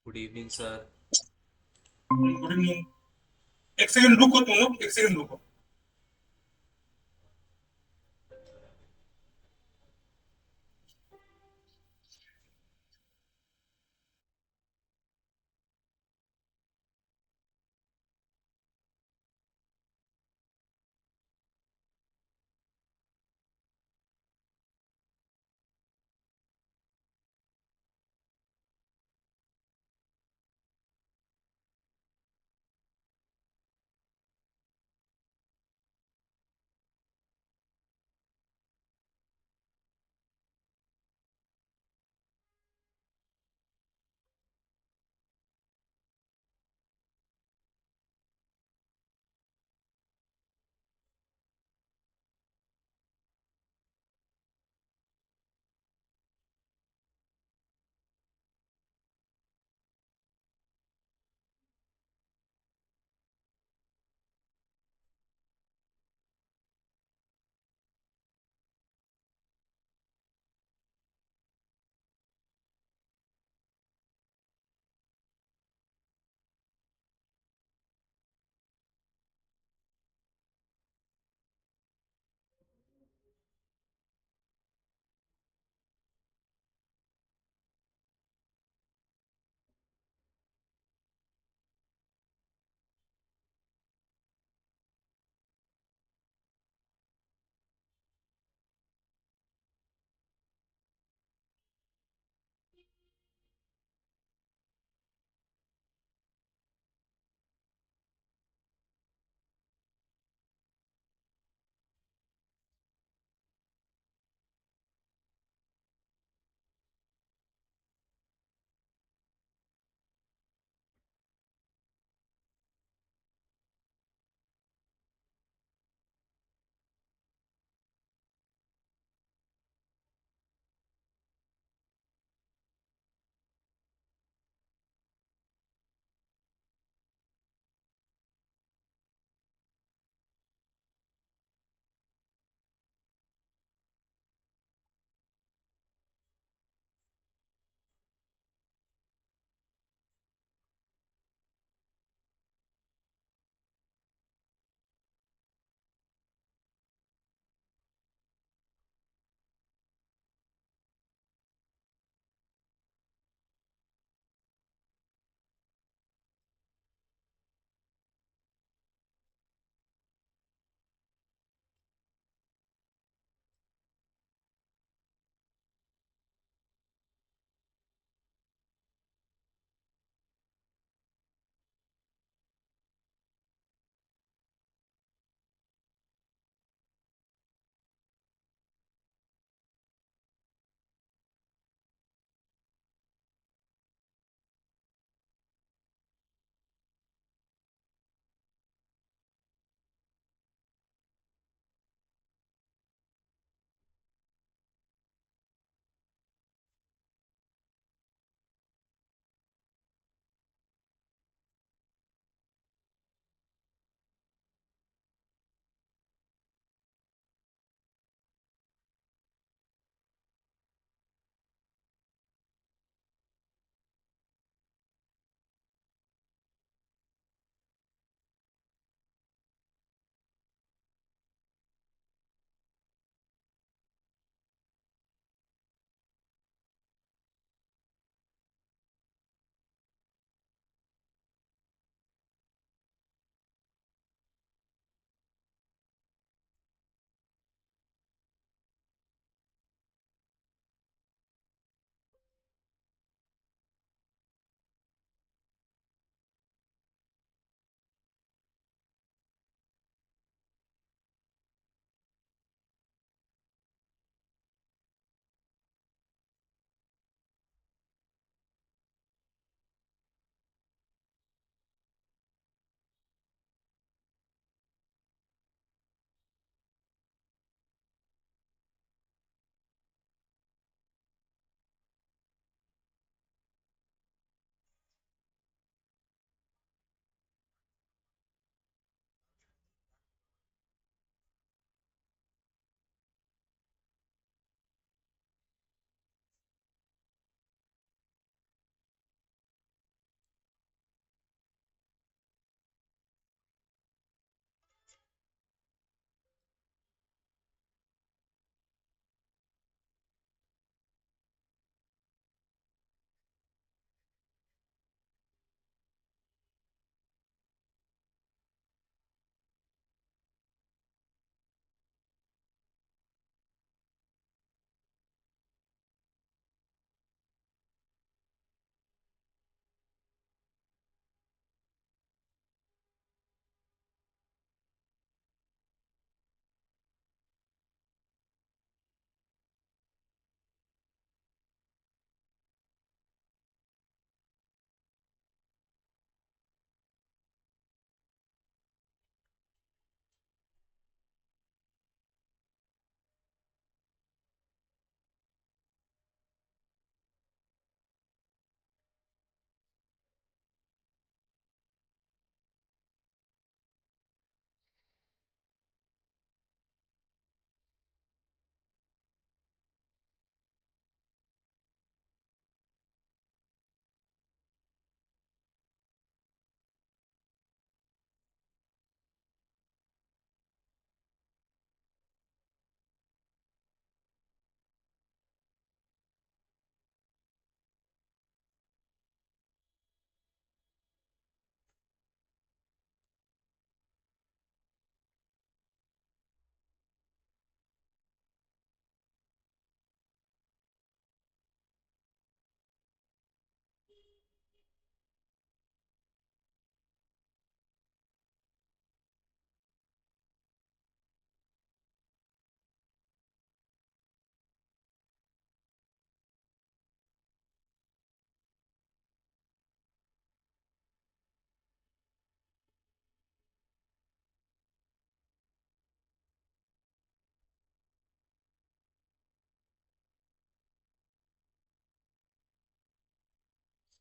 Good evening sir. Good evening. एक second रुको, तुम लोग एक सेकंड रुको।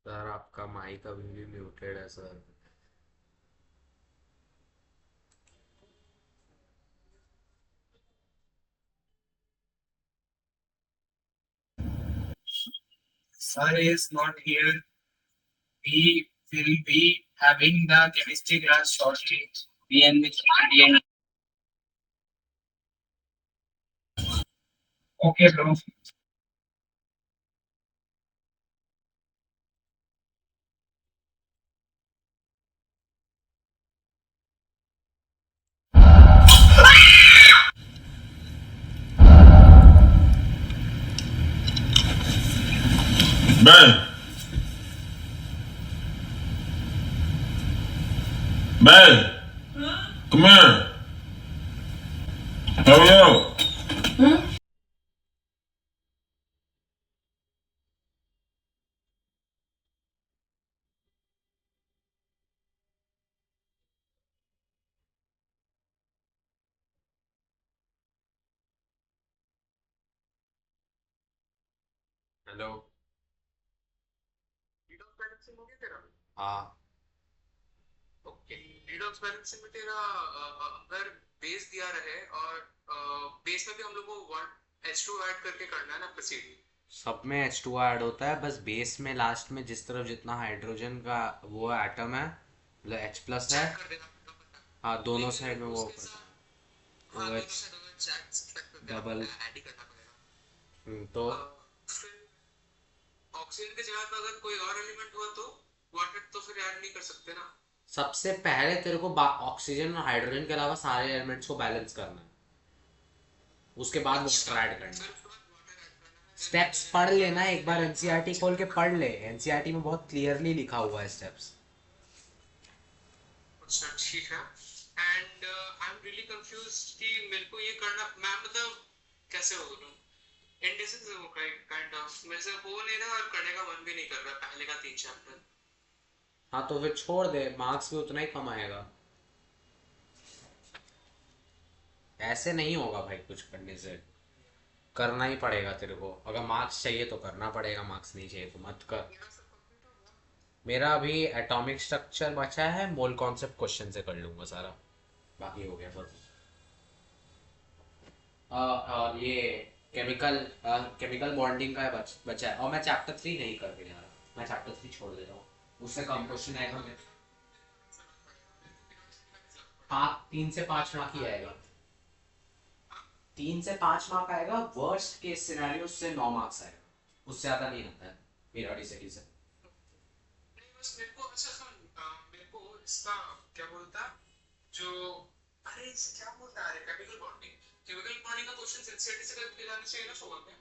सर आपका माइक अभी भी म्यूटेड है sir. Sir is not here. We will be having the chemistry class shortly. BN with Indian. Okay, bro. Ben, Ben, come here. Hurry up. Hello. Redox balancing हो गया तेरा? हाँ। Okay. Redox balancing में तेरा अगर base दिया रहे और बेस में भी हम लोग को वन H2 ऐड करके करना है ना प्रोसीड। सब में H2 ऐड होता है, बस बेस में लास्ट में जिस तरफ जितना हाइड्रोजन का वो एटम है, मतलब H प्लस है। चेक कर देना मेरे को पता है। हाँ, दोनों लेकिन साइड में वो उसके करना है। साथ हाँ ओ दोनों एच साइड में चेक कर देना डबल। पड़ेगा, ऐड ही करना पड़ेगा। तो फिर ऑक्सीजन की जगह पे अगर कोई और एलिमेंट हुआ तो वाटर तो फिर ऐड नहीं कर सकते ना। सबसे पहले तेरे को ऑक्सीजन और हाइड्रोजन के अलावा सारे एलिमेंट्स को बैलेंस करना है, उसके बाद अच्छा, वाटर ऐड करना फिर है। उसके बाद वाटर ऐड करना है, देन स्टेप्स देन पढ़ देन लेना, एक बार देन एनसीईआरटी खोल के पढ़ ले, एनसीईआरटी में बहुत क्लियरली लिखा हुआ है स्टेप्स। अच्छा ठीक है। And I am really confuse कि मेरे को ये करना मैं मतलब कैसे बोलूं, इंडिसिजन हूं काइंड ऑफ, मेरे से हो नहीं रहा और करने का मन भी नहीं कर रहा पहले का 3 चैप्टर। हाँ तो फिर छोड़ दे, मार्क्स भी उतना ही कम आएगा। ऐसे नहीं होगा भाई, कुछ करने से। करना ही पड़ेगा तेरे को, अगर मार्क्स चाहिए तो करना पड़ेगा, मार्क्स नहीं चाहिए तो मत कर। मेरा सब कंप्लीट हो गया। मेरा अभी एटॉमिक स्ट्रक्चर बचा है, मोल कॉन्सेप्ट क्वेश्चन से कर लूंगा सारा, बाकी हो गया सब। और ये केमिकल केमिकल बॉन्डिंग का बचा है, और मैं चैप्टर 3 नहीं करके जा रहा, मैं चैप्टर 3 छोड़ दे रहा हूँ, उससे कम क्वेश्चन आएगा मेरे। 3 से 5 मार्क ही आएगा। 3 से 5 मार्क आएगा, वर्स्ट केस सिनेरियो से 9 मार्क्स आएगा, उससे ज्यादा नहीं आता है पीरियोडिसिटी से। नहीं बस मेरे को अच्छा सुन, मेरे को इसका क्या बोलता जो, अरे इसे क्या बोलता है, केमिकल बॉन्डिंग। केमिकल बॉन्डिंग का क्वेश्चन एनसीईआरटी से करके जाने चाहिए ना शोभा में।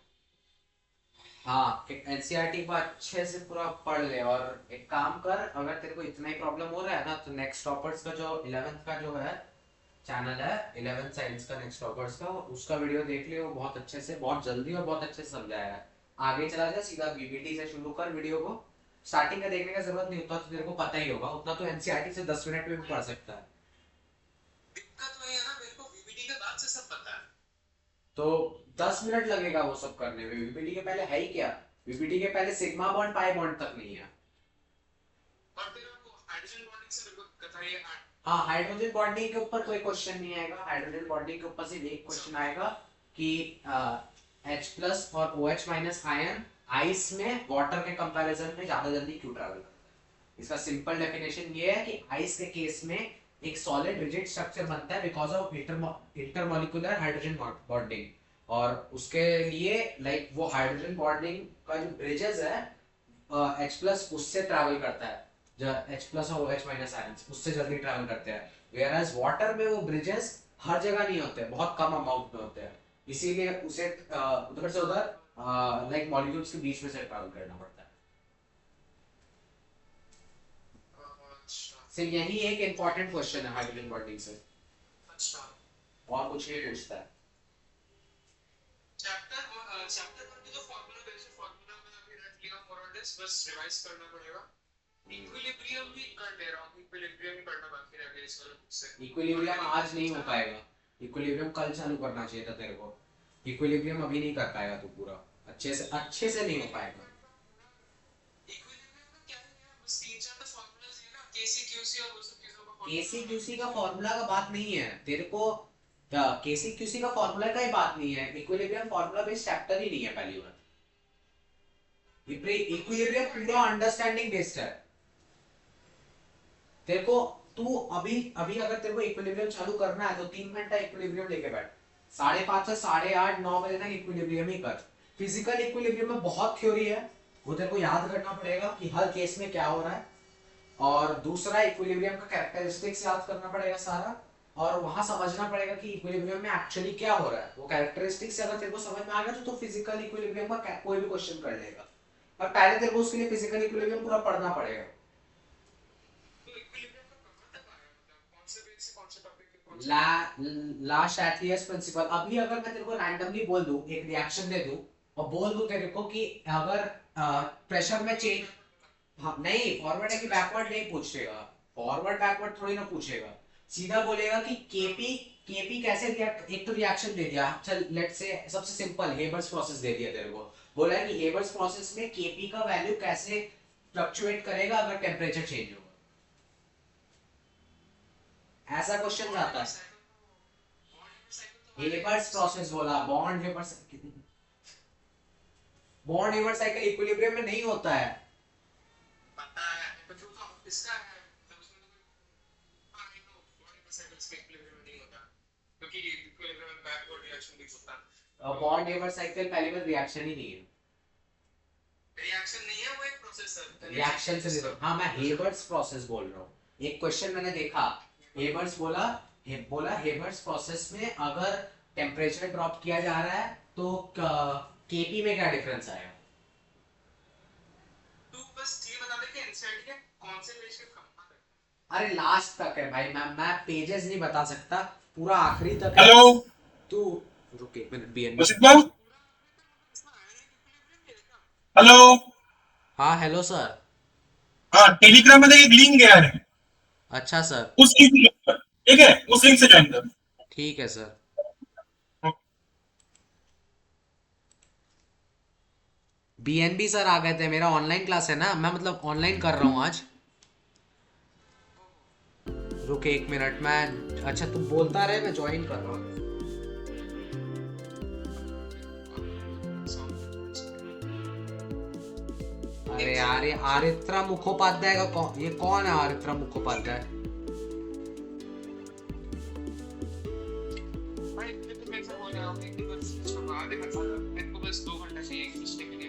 हाँ, एनसीईआरटी को अच्छे से पूरा पढ़ ले, और एक काम कर, अगर तेरे को इतना ही प्रॉब्लम हो रहा है ना, तो नेक्स्ट टॉपर्स का जो 11th का जो है चैनल है, 11th साइंस का नेक्स्ट टॉपर्स का, उसका वीडियो देख लियो, वो बहुत अच्छे से, बहुत जल्दी और बहुत अच्छे से समझाया है। आगे चला जा, सीधा बीबीटी से शुरू कर वीडियो को। स्टार्टिंग का देखने का जरूरत नहीं, उतना तो तेरे को पता ही होगा, उतना तो एनसीईआरटी से 10 मिनट में भी पढ़ सकता है। दिक्कत वही है ना, मेरे को वीबीडी के बाद से सब पता है। तो 10 मिनट लगेगा वो सब करने में, बीबीटी के पहले है ही क्या? बीबीटी के पहले सिग्मा बॉन्ड पाई बॉन्ड तक नहीं है। और तेरा वो हाइड्रोजन बॉन्डिंग से मेरे को पता है ये हाँ, हाइड्रोजन बॉन्डिंग के ऊपर कोई क्वेश्चन नहीं आएगा, हाइड्रोजन बॉन्डिंग के ऊपर सिर्फ एक क्वेश्चन आएगा कि H प्लस और OH माइनस आयन आइस में वाटर के कंपैरिजन में ज्यादा जल्दी क्यों ट्रैवल करता है। इसका सिंपल डेफिनेशन ये है कि आइस के केस में एक सॉलिड रिजिड स्ट्रक्चर बनता है because of intermolecular hydrogen bonding, और उसके लिए लाइक वो हाइड्रोजन बॉन्डिंग का जो ब्रिजेस है H प्लस उससे ट्रैवल करता है, जो H प्लस और OH माइनस आयन उससे जल्दी ट्रैवल करते हैं। वेयर एज वाटर में वो ब्रिजेस हर जगह नहीं होते, बहुत कम अमाउंट में होते हैं, इसीलिए उसे उधर से उधर लाइक मॉलिक्यूल्स के बीच में से ट्रैवल करना पड़ता है। अच्छा। सिर्फ यही एक इंपॉर्टेंट क्वेश्चन है हाइड्रोजन बॉन्डिंग से, अच्छा और कुछ नहीं पूछता है। चैप्टर 1 की जो फार्मूला बेसिक फार्मूला मैंने अभी रट लिया मोर और लेस, बस रिवाइज करना पड़ेगा। इक्विलिब्रियम भी कर ले रहा हूँ, इक्विलिब्रियम ही करना बाकी रह गया इस वाले बुक से। इक्विलिब्रियम आज नहीं हो पाएगा, इक्विलिब्रियम कल चालू करना चाहिए था तेरे को, इक्विलिब्रियम अभी नहीं कर पाएगा तू पूरा अच्छे से नहीं हो पाएगा। इक्विलिब्रियम में क्या केसी क्यूसी और वो सब चीजों का केसी क्यूसी का फॉर्मूला का बात नहीं है तेरे को, केसी क्यूसी का फॉर्मूला का ही बात नहीं है, इक्विलिब्रियम फॉर्मूला बेस्ड चैप्टर ही नहीं है पहली बार। इक्विलिब्रियम पूरा अंडरस्टैंडिंग बेस्ड है। तेरे को तू अभी अभी अगर तेरे को इक्विलिब्रियम चालू करना है तो 3 घंटा इक्विलिब्रियम लेके बैठ, 5:30 से 8:30 9 बजे तक इक्विलिब्रियम ही कर। फिजिकल इक्विलिब्रियम में बहुत थ्योरी है, वो तेरे को याद करना पड़ेगा कि हर केस में क्या हो रहा है। और दूसरा इक्विलिब्रियम का कैरेक्टरिस्टिक्स याद करना पड़ेगा सारा, और वहां समझना पड़ेगा कि इक्विलिब्रियम में एक्चुअली क्या हो रहा है। वो कैरेक्टरिस्टिक्स अगर तेरे को समझ में आ गया तो फिजिकल इक्विलिब्रियम का कोई भी क्वेश्चन कर लेगा। पर पहले तेरे को उसके लिए फिजिकल इक्विलिब्रियम पूरा पढ़ना पड़ेगा। तो इक्विलिब्रियम का कहाँ तक आया, मतलब कौन से बेस से कौन से टॉपिक पे कौन ला शैटलियर्स प्रिंसिपल। अभी अगर मैं तेरे को रैंडमली बोल दूं, एक रिएक्शन दे दूं और बोल दूं तेरे को कि अगर प्रेशर में चेंज, हाँ नहीं फॉरवर्ड है कि बैकवर्ड नहीं पूछेगा, फॉरवर्ड बैकवर्ड थोड़ी ना पूछेगा, सीधा बोलेगा कि केपी केपी कैसे रिएक्ट। एक तो रिएक्शन दे दिया, चल लेट्स से सबसे सिंपल हेबर्स प्रोसेस दे दिया तेरे को, बोला है कि हेबर्स प्रोसेस में केपी का वैल्यू कैसे फ्लक्चुएट करेगा अगर टेम्परेचर चेंज होगा। ऐसा क्वेश्चन आता है। हेबर्स प्रोसेस बोला, bond Haber's, bond Haber's cycle equilibrium में नहीं होता है। पता है तो जो तो इसका है तो उसमें तो आई नो बॉडी साइकिल्स के इक्विलिब्रियम में नहीं होता, क्योंकि इक्विलिब्रियम में बैकवर्ड रिएक्शन भी होता है। बॉन्ड हेबर्स साइकिल पहली बार रिएक्शन ही नहीं है, रिएक्शन नहीं है, वो एक प्रोसेस है। रिएक्शन से रिजल्ट। हाँ मैं हेबर्स प्रोसेस बोल रहा हूँ। एक क्वेश्चन मैंने देखा, हेबर्स बोला हेबर्स प्रोसेस में अगर टेम्परेचर ड्रॉप किया जा रहा है तो केपी में क्या डिफरेंस आएगा। तू बस ये बता दे कि एनसीईआरटी के कौन से पेज के कहाँ तक। अरे लास्ट तक है भाई, मैं पेजेस नहीं बता सकता, पूरा आखिरी तक है। हेलो तू रुक एक मिनट, बीएनबी। Principal, hello. हाँ हेलो सर। हाँ, टेलीग्राम में एक लिंक गया है, अच्छा सर। उस लिंक से join कर, ठीक है, उस लिंक से ज्वाइन कर। ठीक है सर। बीएनबी सर आ गए थे, मेरा ऑनलाइन क्लास है ना, मैं मतलब ऑनलाइन कर रहा हूँ आज। रुक एक मिनट, मैं अच्छा तुम बोलता रहे, मैं ज्वाइन कर रहा हूँ। अरे यार ये आरित्रा मुखोपाध्याय का कौन, ये कौन है आरित्रा मुखोपाध्याय। भाई तो मैं से बोल रहा हूँ कि बस इसको आधे घंटा, मेरे को बस 2 घंटा चाहिए खींचने के लिए।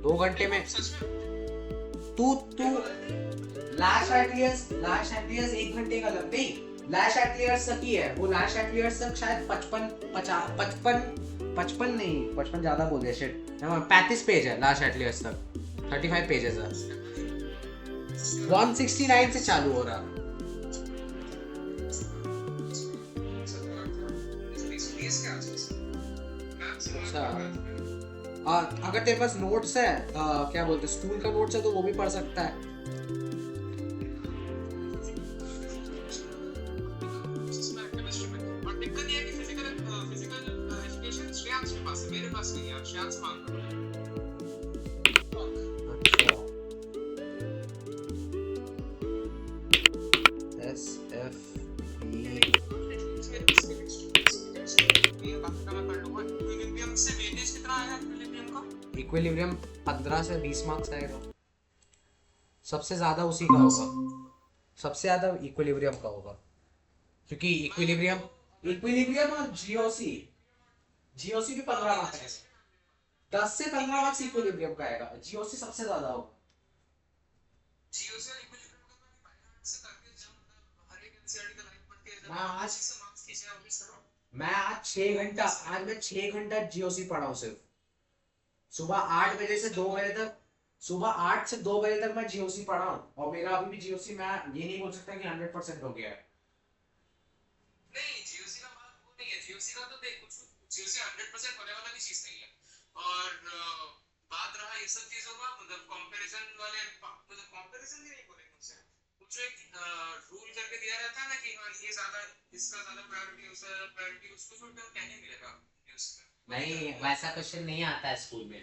2 घंटे में सच में तू लैश एटलियर्स 1 घंटे का लग नहीं, लैश एटलियर्स तक ही है वो, लैश एटलियर्स तक शायद 55 नहीं, 55 ज्यादा बोल दिया शिट, 35 पेज है लैश एटलियर्स तक, 35 पेजेस है। 169 से चालू हो रहा। अच्छा अगर तेरे पास नोट्स है, क्या बोलते हैं स्कूल का नोट्स है तो वो भी पढ़ सकता है। एस एफ ई इक्विलिब्रियम 15 से 20 मार्क्स आएगा, सबसे ज्यादा उसी का होगा, सबसे ज्यादा इक्विलिब्रियम का होगा, क्योंकि इक्विलिब्रियम और जीओसी भी 15 मार्क्स है, 10 से 15 मार्क्स इक्विलिब्रियम का आएगा, जीओसी सबसे ज्यादा होगा। मैं आज 6 घंटा जीओसी पढ़ा हूँ सिर्फ, सुबह 8 बजे से 2 बजे तक, सुबह 8 से 2 बजे तक मैं जीओसी पढ़ा हूँ, और मेरा अभी भी जीओसी मैं ये नहीं बोल सकता कि 100% हो गया है। नहीं जीओसी का बात वो नहीं है, जीओसी का तो देख कुछ जीओसी 100% होने वाला भी चीज नहीं है। और बात रहा ये सब चीजों का, मतलब कंपैरिजन वाले, मतलब कंपैरिजन भी नहीं बोलेंगे उनसे, कुछ एक रूल करके दिया रहता है ना कि हाँ ये ज्यादा, इसका ज्यादा प्रायोरिटी, उसका ज्यादा प्रायोरिटी, उसको छोड़ के क्या नहीं मिलेगा न्यूज़ में। नहीं वैसा क्वेश्चन नहीं आता है स्कूल में,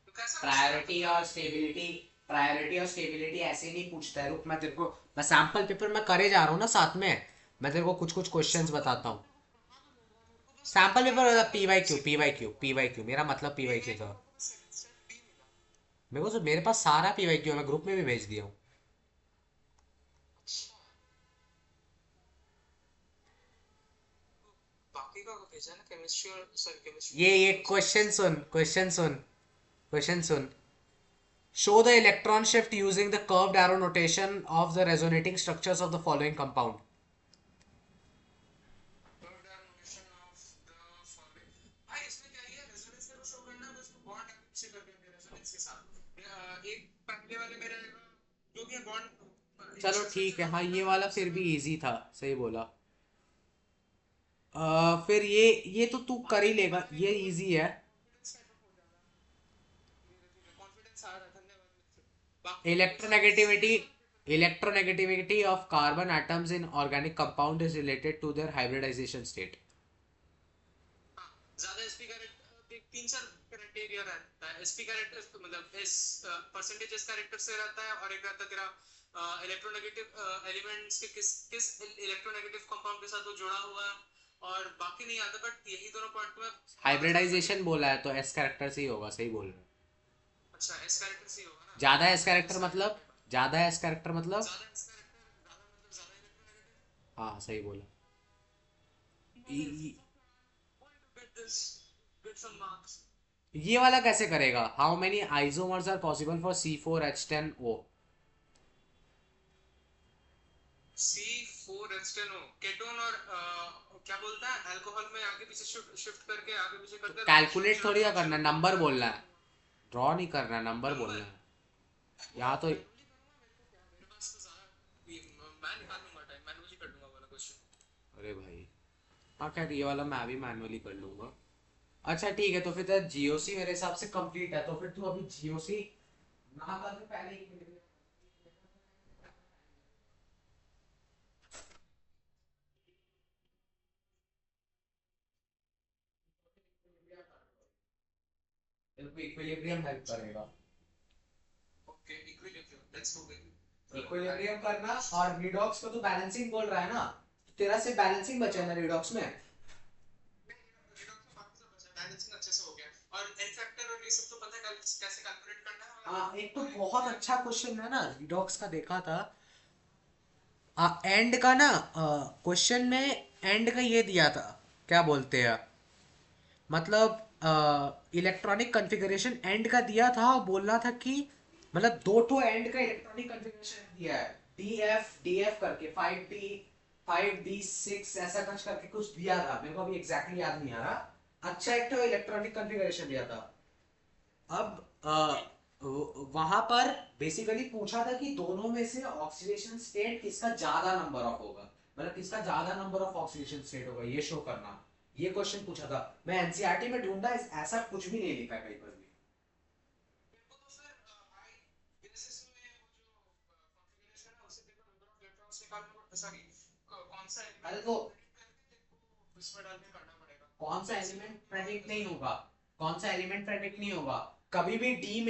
तो कैसा प्रायोरिटी और स्टेबिलिटी प्रायोरिटी और स्टेबिलिटी ऐसे नहीं पूछता है। रुक मैं तेरे को, मैं सैंपल पेपर में करे जा रहा हूँ ना साथ में, मैं तेरे को कुछ कुछ क्वेश्चंस बताता हूँ। Sample paper P Y Q मेरा मतलब पी वाई क्यू था। मेरे को तो मेरे पास सारा पी वाई क्यू, मैं ग्रुप में भी भेज दिया हूँ। बाकी का भेजा ना, केमिस्ट्री और सॉरी केमिस्ट्री ये question soon. Show the electron shift using the curved arrow notation of the resonating structures of the following compound. भाई इसमें क्या है, रेजोनेंस का शो करना है, बस बॉन्ड से करके रेजोनेंस के साथ एक पहले वाले में रहेगा जो भी है बॉन्ड। चलो ठीक है, हाँ ये वाला फिर भी इजी था, सही बोला। फिर ये तो तू कर ही लेगा, ये इजी है। कॉन्फिडेंस आ रहा है, धन्यवाद। Electronegativity of carbon atoms in organic compound is related to their hybridization state. ज्यादा एसपी कैरेक्टर तीन चार क्राइटेरिया रहता है। एसपी कैरेक्टर मतलब इस परसेंटेज इस कैरेक्टर से रहता है, और एक रहता है तेरा इलेक्ट्रोनेगेटिव एलिमेंट्स के किस इलेक्ट्रोनेगेटिव कंपाउंड के साथ वो जुड़ा हुआ है, और बाकी नहीं आता। बट यही दोनों पार्ट में हाइब्रिडाइजेशन बोला है तो एस कैरेक्टर से ही होगा, सही बोल रहे हैं। अच्छा एस कैरेक्टर से ही होगा ना। ज्यादा एस कैरेक्टर मतलब, ज्यादा एस कैरेक्टर मतलब, ज्यादा एस कैरेक्टर ज्यादा मतलब ज्यादा इलेक्ट्रोनेगेटिव। हाँ सही बोला। ये Get this, get some marks. ये वाला कैसे करेगा? How many isomers are possible for C4H10O? C4H10O ketone और क्या बोलता है, अल्कोहल में आगे पीछे शिफ्ट करके आगे पीछे करते हैं। कैलकुलेट थोड़ी ना करना है, नंबर बोलना है, ड्रॉ नहीं करना है, नंबर बोलना है। या तो मेरे पास तो ज्यादा मैं निकाल लूंगा टाइम, मैनुअली कर दूंगा वाला क्वेश्चन। अरे भाई, हाँ खैर ये वाला मैं भी मैनुअली कर लूंगा। अच्छा ठीक है, तो फिर तेरा जीओसी मेरे हिसाब से कंप्लीट है, तो फिर तू अभी जीओसी ना कर तो पहले ही इक्विलिब्रियम हेल्प करेगा। Okay equilibrium, let's go with equilibrium करना, और रिडॉक्स को तू बैलेंसिंग बोल रहा है ना, तेरा से बैलेंसिंग बचा है ना रिडॉक्स में। बैलेंसिंग अच्छे से हो गया, और एन फैक्टर और ये सब तो पता है कैसे कैलकुलेट करना है। हाँ एक तो बहुत अच्छा क्वेश्चन है ना रिडॉक्स का, देखा था एंड का ना, क्वेश्चन में एंड का ये दिया था, क्या बोलते हैं मतलब इलेक्ट्रॉनिक कॉन्फ़िगरेशन एंड का दिया था, और बोलना था कि मतलब दो ठो एंड का इलेक्ट्रॉनिक कॉन्फ़िगरेशन दिया है, डी एफ करके 5D6 ऐसा कुछ करके कुछ दिया था, मेरे को अभी एग्जैक्टली याद नहीं आ रहा। अच्छा एक तो इलेक्ट्रॉनिक कॉन्फ़िगरेशन दिया था। अब वहां पर बेसिकली पूछा था कि दोनों में से ऑक्सीडेशन स्टेट किसका ज्यादा नंबर ऑफ होगा, मतलब किसका ज्यादा नंबर ऑफ ऑक्सीडेशन स्टेट होगा, ये शो करना। ये क्वेश्चन पूछा था, मैं एनसीईआरटी में ढूंढा, ऐसा कुछ भी नहीं लिखा है कहीं पर भी। मेरे को तो फिर हाई बेसिस में वो जो कॉन्फ़िगरेशन है उसे देखो, नंबर ऑफ इलेक्ट्रॉन्स निकालना पड़ता, सॉरी कौन सा अरे तो उसमें डाल के करना पड़ेगा। कौन सा एलिमेंट प्रेडिक्ट नहीं होगा, कौन सा एलिमेंट प्रेडिक्ट नहीं होगा? कभी भी डी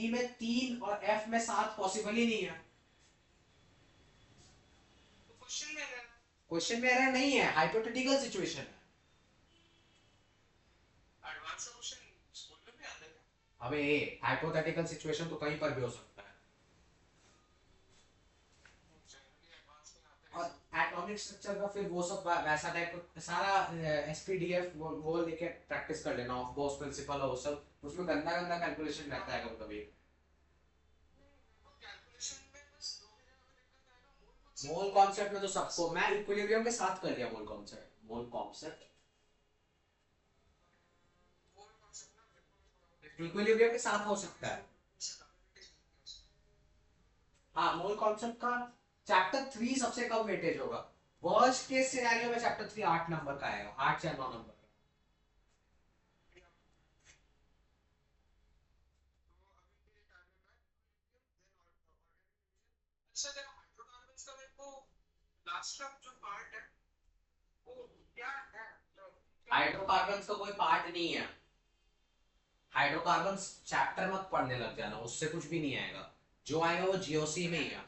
में 3 और एफ में 7 पॉसिबल ही नहीं है। तो क्वेश्चन में क्वेश्चन में एरर नहीं है, हाइपोथेटिकल सिचुएशन है। एडवांस क्वेश्चन स्कूल में भी आते हैं। अबे हाइपोथेटिकल सिचुएशन तो कहीं पर भी हो सकता है। और एटॉमिक स्ट्रक्चर का फिर वो सब वैसा टाइप सारा एसपीडीएफ वो लेके प्रैक्टिस कर लेना, ऑफ बॉक्स प्रिंसिपल और वो सब, उसमें गंदा गंदा कैलकुलेशन रहता है कभी कभी। कैलकुलेशन में बस दो ही जगह पे दिक्कत आएगा, मोल कॉन्सेप्ट में तो सबको, मैं इक्विलिब्रियम के साथ कर लिया मोल कॉन्सेप्ट इक्विलिब्रियम के साथ हो सकता है। हाँ मोल कॉन्सेप्ट का चैप्टर 3 सबसे कम वेटेज होगा, वर्स्ट केस सिनेरियो में चैप्टर 3 8 नंबर का आएगा, 8 या 9 नंबर का। अच्छा देखो हाइड्रोकार्बन्स का मेरे को लास्ट का जो पार्ट है वो क्या है, हाइड्रोकार्बन्स का कोई पार्ट नहीं है, हाइड्रोकार्बन चैप्टर मत पढ़ने लग जाना, उससे कुछ भी नहीं आएगा, जो आएगा वो जीओसी में ही है।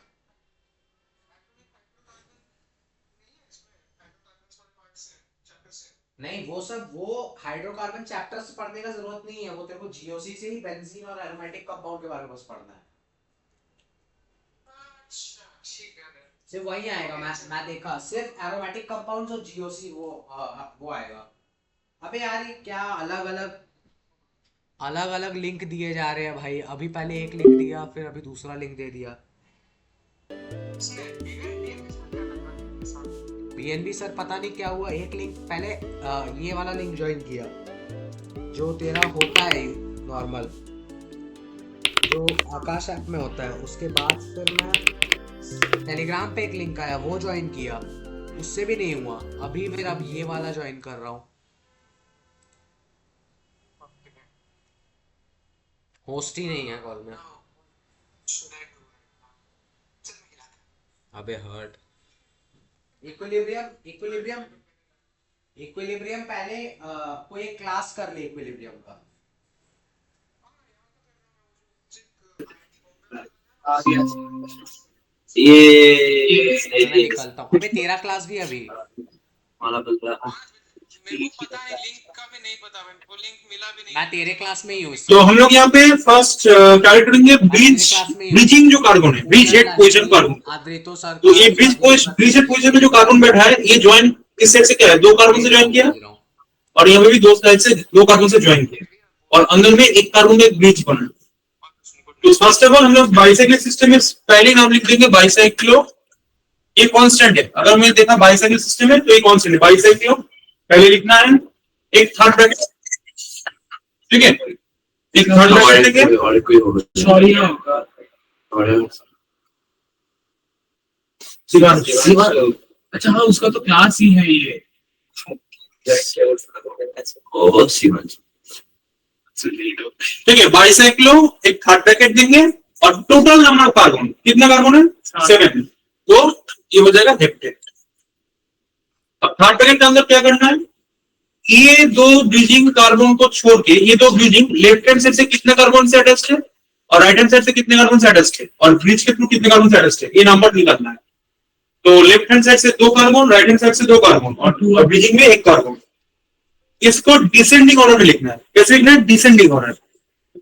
नहीं वो सब, वो हाइड्रोकार्बन चैप्टर से पढ़ने का जरूरत नहीं है, वो तेरे को जीओसी से ही बेंजीन और एरोमेटिक कंपाउंड के बारे में बस पढ़ना है। सिर्फ वही आएगा, मैं देखा सिर्फ एरोमेटिक कंपाउंड्स और जीओसी वो आएगा। अबे यार ये क्या अलग अलग लिंक दिए जा रहे हैं भाई, अभी पहले एक लिंक दिया फिर अभी दूसरा लिंक दे दिया। बीएनबी सर पता नहीं क्या हुआ, एक लिंक पहले ये वाला लिंक ज्वाइन किया जो तेरा होता है नॉर्मल, जो आकाश ऐप में होता है, उसके बाद फिर मैं टेलीग्राम पे एक लिंक आया वो ज्वाइन किया, उससे भी नहीं हुआ, अभी फिर अब ये वाला ज्वाइन कर रहा हूँ। होस्ट ही नहीं है कॉल में। अबे हर्ट इक्विलिब्रियम पहले कोई एक क्लास कर ले इक्विलिब्रियम का। ये निकलता हूँ, अबे तेरा क्लास भी अभी माला बल रहा। मेरे को पता है, लिंक का भी नहीं पता, मेरे को लिंक मिला भी नहीं। मैं तेरे क्लास में ही हूँ। तो हम लोग यहाँ पे फर्स्ट क्या करेंगे, ब्रिजिंग जो कार्बन है, ब्रिज हेड पोजीशन कार्बन। तो ये ब्रिज हेड पोजीशन में जो कार्बन बैठा है ये ज्वाइन किस साइड से क्या है, दो कार्बन से ज्वाइन किया, और यहाँ पे भी दो साइड से दो कार्बन से ज्वाइन किया, और अंदर में एक कार्बन में ब्रिज बना। तो फर्स्ट ऑफ ऑल हम लोग बाइसाइक्लिक सिस्टम में पहले नाम लिख देंगे बाइसाइक्लो, ये कांस्टेंट है। अगर मैंने देखा बाइसाइक्लिक सिस्टम है तो ये कांस्टेंट है, बाइसाइक्लो पहले लिखना है, एक थर्ड ब्रैकेट, ठीक है, एक थर्ड ब्रैकेट लेंगे, सॉरी शिवान, अच्छा हाँ उसका तो क्लास ही है ये, ओ शिवान, ठीक है। बाइसाइक्लो एक थर्ड ब्रैकेट देंगे, और टोटल नंबर ऑफ कार्बन कितना कार्बन है 7, तो ये हो जाएगा हेप्टेन। अब थर्ड ब्रैकेट के अंदर क्या करना है, ये दो ब्रिजिंग कार्बन को छोड़ के, ये दो ब्रिजिंग लेफ्ट हैंड साइड से कितने कार्बन से अटैच्ड है और राइट हैंड साइड से कितने कार्बन से अटैच्ड है, और ब्रिज के थ्रू कितने कार्बन से अटैच्ड है, ये नंबर निकालना है। तो लेफ्ट हैंड साइड से 2 कार्बन, राइट हैंड साइड से 2 कार्बन, और ब्रिजिंग में 1 कार्बन। इसको डिसेंडिंग ऑर्डर में लिखना है। कैसे लिखना है, डिसेंडिंग ऑर्डर।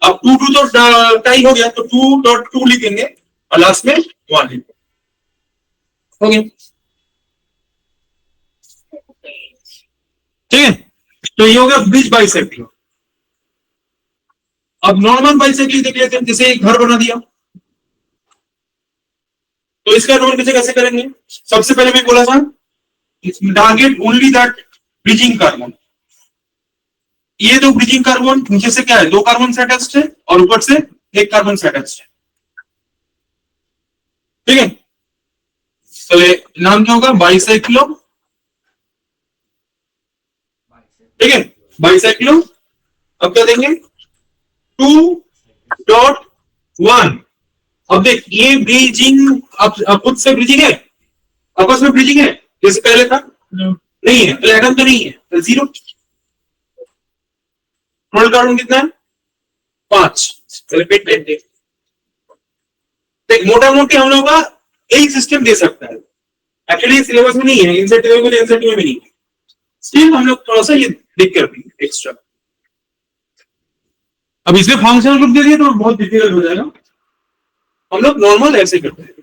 अब 2 2 तो टाई हो गया, तो 2.2 लिखेंगे और लास्ट में 1 लिखेंगे, ओके, ठीक है। तो ये हो गया ब्रिज बाइसेक्टिंग। अब नॉर्मल बाइसेक्टिंग देख लेते हैं, जैसे एक घर बना दिया, तो इसका नॉर्मल कैसे करेंगे। सबसे पहले मैं बोला था target only that bridging carbon, ये दो ब्रिजिंग कार्बन नीचे से क्या है, 2 कार्बन से अटैच्ड है, और ऊपर से 1 कार्बन से अटैच्ड है, ठीक है। तो ये नाम क्या होगा, बाइसाइक्लो, ठीक है, बाइसाइक्लो। अब क्या देंगे 2.1। अब देख ये ब्रिजिंग, अब खुद से ब्रिजिंग है, आपस में ब्रिजिंग है जैसे पहले था, नहीं है, तो एटम तो नहीं है, तो 0। टोटल कार्बन कितना है 5। देख मोटा मोटी हम लोग का एक सिस्टम दे सकता है, एक्चुअली सिलेबस में नहीं है, इंसेंटिव में भी नहीं है, स्टिल हम लोग थोड़ा सा ये देख कर देंगे एक्स्ट्रा। अब इसमें फंक्शनल ग्रुप दे दिए तो बहुत डिफिकल्ट हो जाएगा, हम लोग नॉर्मल ऐसे करते हैं,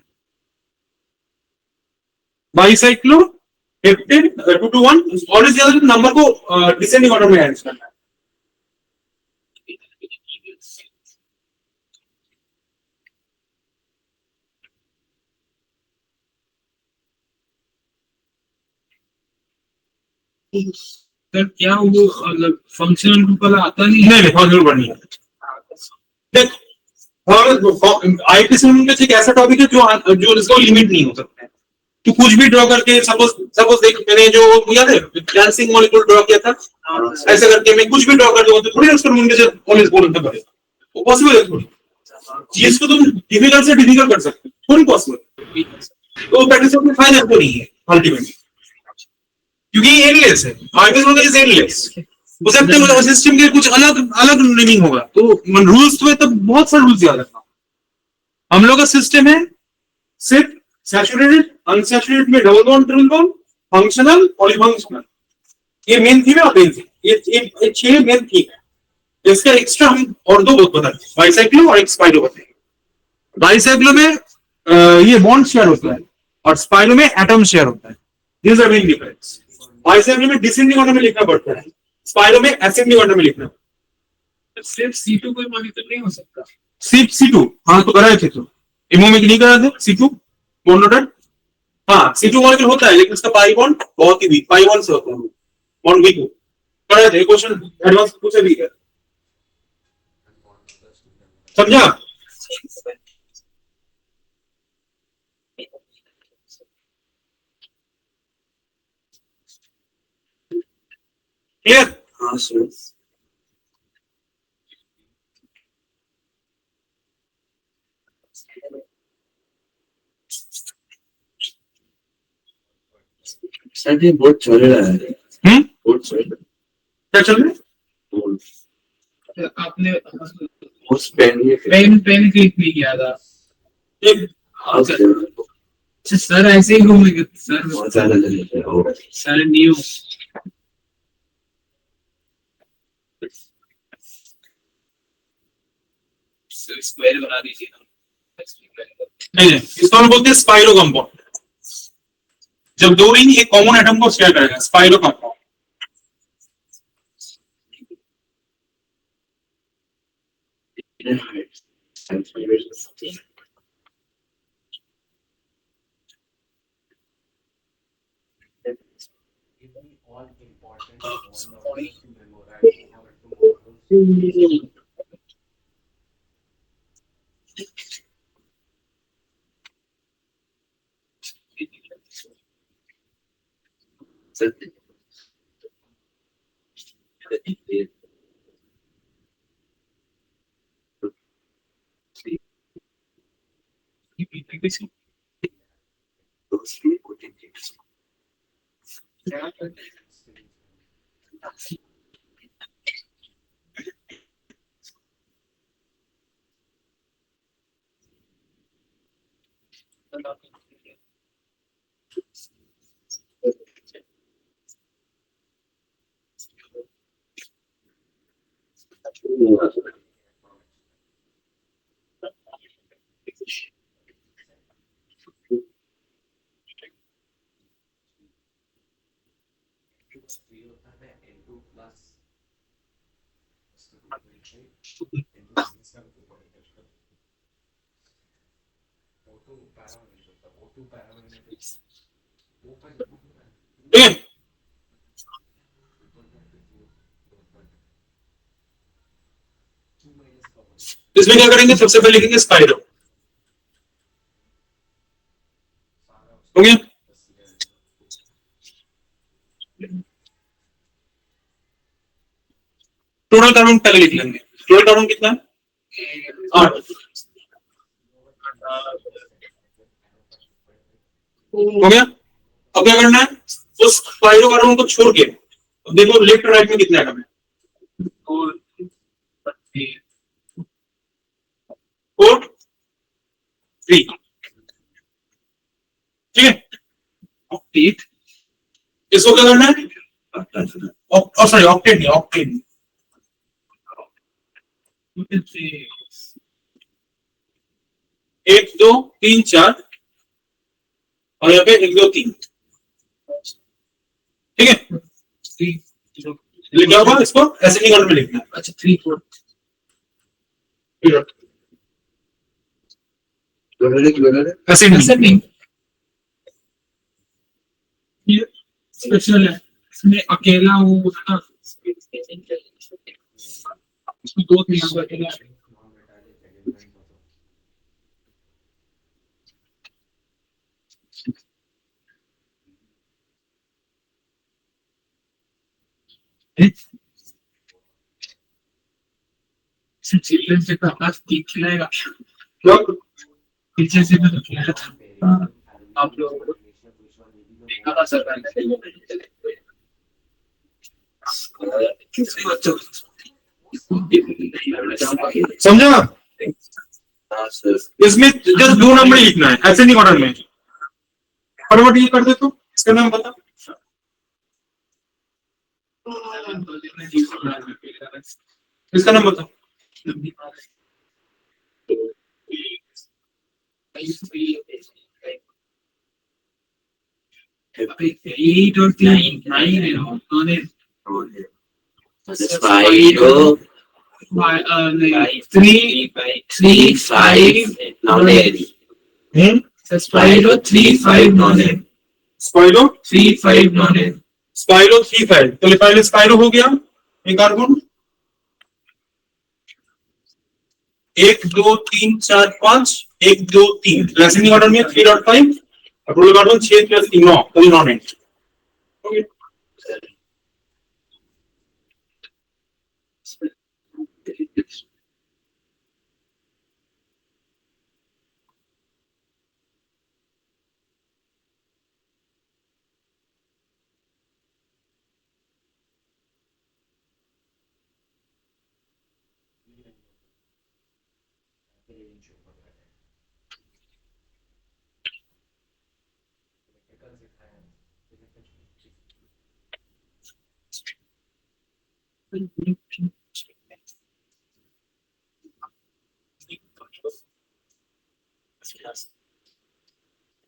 बाइसाइक्लो हेप्टेन 2 to 1, और इस नंबर को डिसेंडिंग ऑर्डर में अरेंज करना है। सर क्या वो मतलब फंक्शनल ग्रुप वाला आता नहीं है? नहीं फंक्शनल ग्रुप नहीं है। देख आईपीसी में एक ऐसा टॉपिक है जो इसका लिमिट नहीं हो सकता है, तो कुछ भी ड्रॉ करके सपोज देख मैंने जो याद है डांसिंग मॉलिक्यूल ड्रॉ किया था, ऐसे करके मैं कुछ भी ड्रॉ कर दूंगा तो थोड़ी उसको ढूंढ के ऑलवेज बोलना पड़ेगा, वो पॉसिबल है थोड़ी, जिसको तुम डिफिकल्ट से डिफिकल्ट कर सकते हो, थोड़ी पॉसिबल, तो प्रैक्टिस में फायदा तो नहीं है अल्टीमेटली, क्योंकि ये एंडलेस है, आईपीसी में इज एंडलेस, हो सकता है सिस्टम के कुछ अलग अलग नेमिंग होगा, तो रूल्स तो है, तब बहुत सारे रूल्स याद रखना। हम लोग का सिस्टम है सिर्फ सैचुरेटेड, अनसैचुरेटेड में double bond, triple bond, functional, polyfunctional, ये मेन थीम है और मेन थीम, ये 6 मेन थीम है। इसका एक्स्ट्रा हम और 2 बहुत बताते हैं, बाइसाइक्लो और एक स्पाइरो बताएंगे। बाइसाइक्लो में ये बॉन्ड शेयर होता है और स्पाइरो में एटम शेयर होता है। This are main difference. Bicyclo में डिसेंडिंग ऑर्डर में लिखना पड़ता है, स्पाइरो में असेंडिंग ऑर्डर में लिखना। सिर्फ C2 कोई मॉलिक्यूल तो नहीं हो सकता? सिर्फ C2, हाँ तो कराए थे, तो इमो में नहीं करा थे C2 बॉन्ड, हाँ C2 मॉलिक्यूल होता है, लेकिन इसका पाई बॉन्ड बहुत ही वीक, पाई बॉन्ड से होता है, बॉन्ड वीक कराए थे। क्वेश्चन एडवांस पूछे भी है, समझा? क्लियर? हाँ सर। सर ये बहुत चल रहा है। बहुत चल रहा क्या चल रहा है? है। आपने उस पेन पेन क्लिक नहीं किया था? हाँ सर, अच्छा सर ऐसे ही घूमेंगे सर? बहुत ज्यादा चल रहा है। सर न्यू स्क्वायर बना दीजिए ना। नहीं, इसको हम बोलते हैं स्पाइरो कंपाउंड। जब 2 रिंग एक कॉमन एटम को शेयर करेगा, spiro compound. all important bond to memorize or to N2 plus इसमें क्या करेंगे? सबसे पहले लिखेंगे स्पाइरो, हो गया? टोटल कार्बन पहले लिख लेंगे। टोटल कार्बन कितना है? 8। हो गया? अब क्या करना है? उस स्पाइरो कार्बन को छोड़ के देखो लेफ्ट राइट में कितने एटम है? 4 3। ठीक है? इसको क्या करना है? सॉरी ऑक्टेट नहीं, ऑक्टेट 1 2 3 4 और यहाँ पे 1 2 3। ठीक है? लिखा होगा, इसको एसेंडिंग ऑर्डर में लिखना है। अच्छा 3 4 एसेंडिंग। ये स्पेशल है, इसमें अकेला वो ना इसमें 2 3 अकेला चिल्ड्रन से तो आकाश ठीक खिलाएगा पीछे से मैं खिलाया था। आप लोग देखा था सर समझा? इसमें जस्ट 2 नंबर ही लिखना है, ऐसे नहीं ऑर्डर में। फटाफट ये कर दे तो इसका नाम बता। इसका नाम बता। Eight or nine, on it. Spyro, Like three, 5, non-heavy. Spyro 3-5 non-heavy. Spiro 3-5 non-heavy. Spiro 3-5, तो पहले स्पाइरो हो गया एक कार्बन, 1 2 3 4 5, 1 2 3 रेसिंग ऑर्डर में 3.5 और टोटल कार्बन 6 + 3 9, तो non and. Okay,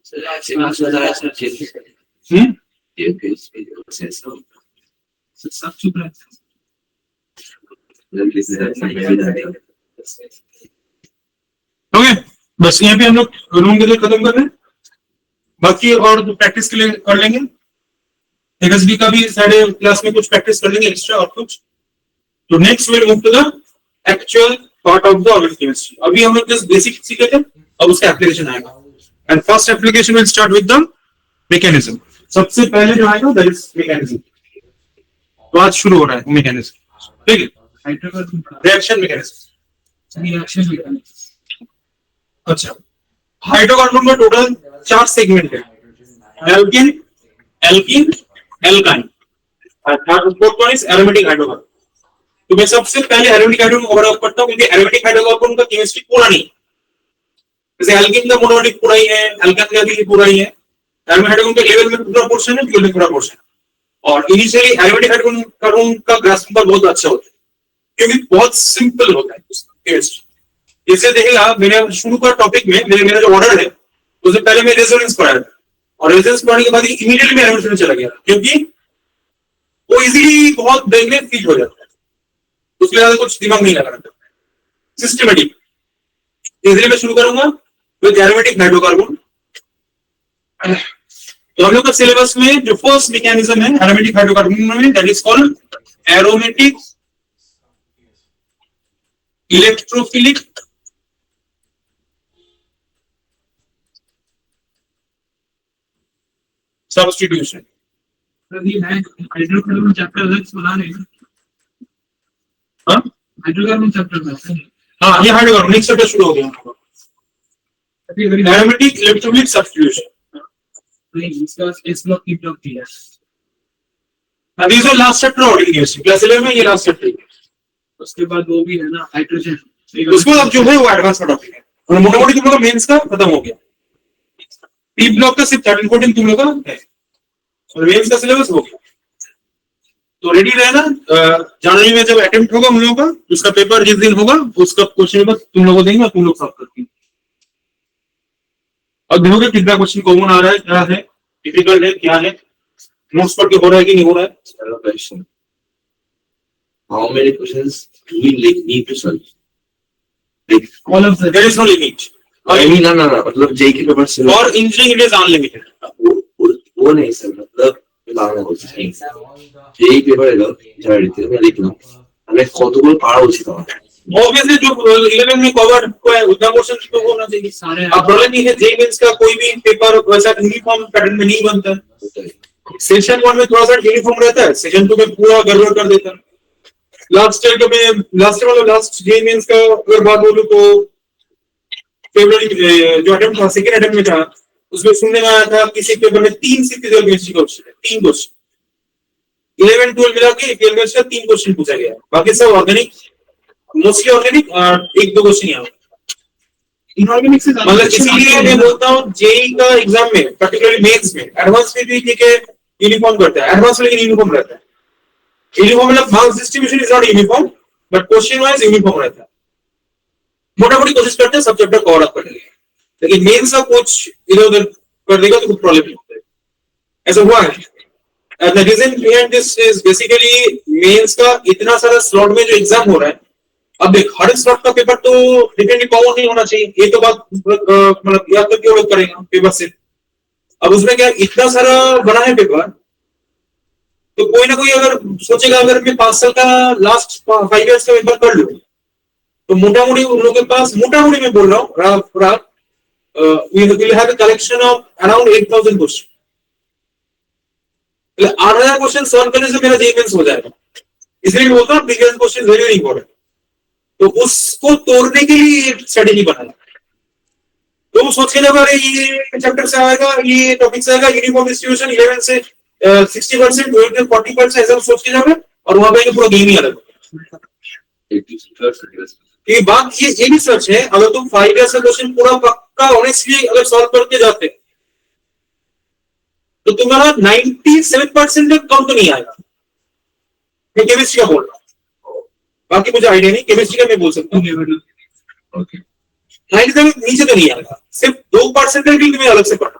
So that's much better as a chip. It is video processor. सब चुप रहे. ओके, बस यहाँ पे हम लोग रूम के लिए खत्म कर रहे हैं, बाकी और प्रैक्टिस के लिए कर लेंगे। एक्सबी का भी साढ़े क्लास में कुछ प्रैक्टिस कर लेंगे एक्स्ट्रा और कुछ। तो next will move to the actual part of the organic chemistry. अभी हम लोग जस्ट बेसिक सीखे थे, अब उसका एप्लीकेशन आएगा। And first application will start with the mechanism. सबसे पहले जो आएगा दैट इज मैकेनिज्म। तो आज शुरू हो रहा है मैकेनिज्म, ठीक है? Reaction mechanism. Reaction mechanism. अच्छा, हाइड्रोकार्बन का टोटल 4 सेगमेंट है, एल्किन, एल्कीन, एल्काइन और fourth one is aromatic hydrocarbon. तो मैं सबसे पहले एरोमेटिक हाइड्रोकार्बन को कवर करता हूं, क्योंकि एरोमेटिक हाइड्रोकार्बन का केमिस्ट्री पूरा नहीं, जैसे एल्कीन का मोनोमेरिक पूरा ही है, एल्काइन का भी पूरा ही है। एरोमेटिक हाइड्रोकार्बन का लेवल में पूरा पोर्शन है, फ्यूल में पूरा पोर्शन है। और इनिशियली एरोमेटिक हाइड्रोकार्बन का ग्रास्प बहुत अच्छा होता है, क्योंकि बहुत सिंपल होता है केमिस्ट्री। जैसे देखिएगा, मैंने शुरू का टॉपिक में मेरा जो ऑर्डर है उससे पहले मैं रेजोनेंस पढ़ाया था, और रेजोनेंस पढ़ने के बाद इमीडिएटली मैं एरोमेटिक में चला गया, क्योंकि वो इजीली बहुत ब्रेन में फीड हो जाता है, उसके ज्यादा कुछ दिमाग नहीं लगाना पड़ता है। सिस्टमेटिक इसलिए मैं शुरू करूंगा विद एरोमेटिक हाइड्रोकार्बन। तो हम लोग का सिलेबस में जो फर्स्ट मैकेनिज्म है एरोमेटिक हाइड्रोकार्बन में, that is called aromatic electrophilic substitution. अभी है हाइड्रोकार्बन चैप्टर अलग बना रहे हैं. हाँ हाइड्रोकार्बन चैप्टर में हाँ, ये हाइड्रोकार्बन नेक्स्ट चैप्टर शुरू हो गया। एरोमेटिक इलेक्ट्रोफिलिक सब्स्टिट्यूशन, नहीं इसका इस ब्लॉक की ब्लॉक दिया है. This is last chapter organic chemistry class 11 में, ये लास्ट चैप्टर है। उसके बाद वो भी है ना हाइड्रोजन, उसके बाद अब जो है वो एडवांस का टॉपिक है, और मोटा-मोटी तुम लोग का मेंस का खत्म हो गया। पी ब्लॉक का सिर्फ 13 14 तुम लोग का है, और मेंस का सिलेबस हो गया। तो रेडी रहना, जनवरी में जब अटेम्प्ट होगा हम लोगों का, उसका पेपर जिस दिन होगा उसका क्वेश्चन पेपर तुम लोगों को देंगे, तुम लोग सॉल्व करते। अब देखोगे कितना क्वेश्चन कॉमन आ रहा है, क्या है, डिफिकल्ट है, क्या है, नोट्स पढ़ के हो रहा है कि नहीं हो रहा है। Hello, question. How many questions do we need to solve? Like, all of there is no limit, I mean, no, मतलब JK पेपर से और इंजीनियरिंग इट इज अनलिमिटेड। वो नहीं सर, मतलब লাগানো হচ্ছে যেই পেপার এলো যারা দিতে আমরা লিখলাম আমি কতগুলো পারা উচিত আমার ऑब्वियसली जो 11 में कवर हुआ है उतना क्वेश्चन तो होना चाहिए सारे। अब प्रॉब्लम नहीं है जेई मेंस का कोई भी पेपर वैसा यूनिफॉर्म पैटर्न में नहीं बनता है। सेशन 1 में थोड़ा सा यूनिफॉर्म रहता है, सेशन 2 में पूरा गड़बड़ कर देता है। लास्ट ईयर में लास्ट जेई मेंस का अगर बात बोलूं तो फरवरी जो अटेम्प्ट था, सेकंड अटेम्प्ट में था, उसमें सुनने में आया था किसी पेपर में 3 से फिजिकल केमिस्ट्री का क्वेश्चन है, 3 क्वेश्चन। 11 12 मिला के 12 का 3 क्वेश्चन पूछा गया, बाकी सब ऑर्गेनिक, मोस्टली ऑर्गेनिक, और 1-2 क्वेश्चन यहाँ इनऑर्गेनिक से मतलब इसीलिए मैं बोलता हूँ जेई का एग्जाम में, पर्टिकुलरली मेंस में, एडवांस में भी ठीक है यूनिफॉर्म करता है, एडवांस लेकिन यूनिफॉर्म रहता है। यूनिफॉर्म मतलब marks distribution is not uniform, but question wise uniform रहता है। मोटा मोटी कोशिश करते हैं सब चैप्टर कवर अप करने की, लेकिन मेंस का कुछ इधर उधर कर देगा तो कुछ प्रॉब्लम नहीं होता है, ऐसा हुआ है। The reason behind this is basically mains का इतना सारा स्लॉट में जो एग्जाम हो रहा है, अब देख हर स्लॉट का पेपर तो डिफरेंटली कॉमन नहीं होना चाहिए, ये तो बात मतलब याद करके वो लोग करेंगे पेपर से। अब उसमें क्या इतना सारा बना है पेपर, तो कोई ना कोई अगर सोचेगा अगर मैं 5 साल का लास्ट 5 इयर्स का पेपर कर लूं, तो मोटा मोटी उन लोगों के पास, मोटा मोटी मैं बोल रहा हूँ, we will have a collection of around 8,000 question. 8,000 question solve करने से मेरा जेईई मेंस हो जाएगा, इसलिए मैं बोलता हूँ प्रीवियस क्वेश्चन वेरी इंपॉर्टेंट। तो उसको तोड़ने के लिए स्ट्रेटेजी बनाना, तो वो सोच के जब अरे ये चैप्टर से आएगा, ये टॉपिक से आएगा, यूनिफॉर्म डिस्ट्रीब्यूशन 11 से 60%, 40% ऐसा सोच के जाओगे और वहां पे पूरा गेम ही अलग। ये बात ये भी सच है, अगर तुम 5 इयर्स का क्वेश्चन पूरा पक्का ऑनेस्टली अगर सॉल्व करके जाते तो तुम्हारा 97% तक कम तो नहीं आएगा। मैं केमिस्ट्री का बोल रहा हूँ, बाकी मुझे आइडिया नहीं, केमिस्ट्री का मैं बोल सकता हूँ। 97 नीचे तो नहीं आएगा, सिर्फ 2% भी तुम्हें अलग से पढ़ना।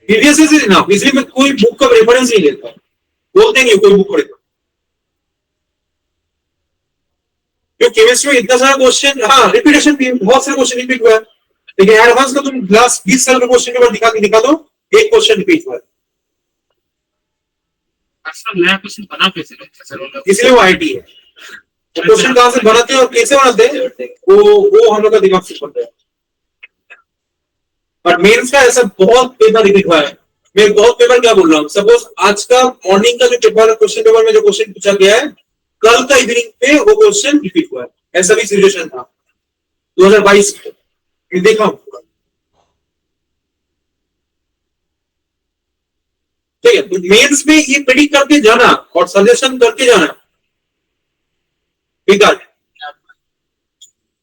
प्रीवियस से ना, इसलिए मैं कोई बुक का रेफरेंस नहीं लेता, बोलते नहीं कोई बुक पढ़ेगा, क्योंकि केमिस्ट्री में इतना सारा क्वेश्चन, हाँ रिपीटेशन भी बहुत सारे क्वेश्चन रिपीट हुआ है, लेकिन एडवांस का तुम लास्ट 20 साल का क्वेश्चन पेपर दिखा दो, एक क्वेश्चन रिपीट हुआ है। नया क्वेश्चन बना कैसे सर? इसलिए वो आईटी है, क्वेश्चन कहां से बनाते हैं और कैसे बनाते हैं वो हम लोग का दिमाग से बनता है। बट मेंस का ऐसा बहुत पेपर रिपीट हुआ है। मैं बहुत पेपर क्या बोल रहा हूँ, सपोज आज का मॉर्निंग का जो पेपर, क्वेश्चन पेपर में जो क्वेश्चन पूछा गया है, कल का इवनिंग पे वो क्वेश्चन रिपीट हुआ है, ऐसा भी सिचुएशन था 2022 में, देखा हूं। ठीक है, तो मेंस में ये प्रेडिक्ट करके जाना और सजेशन करके जाना बेकार है,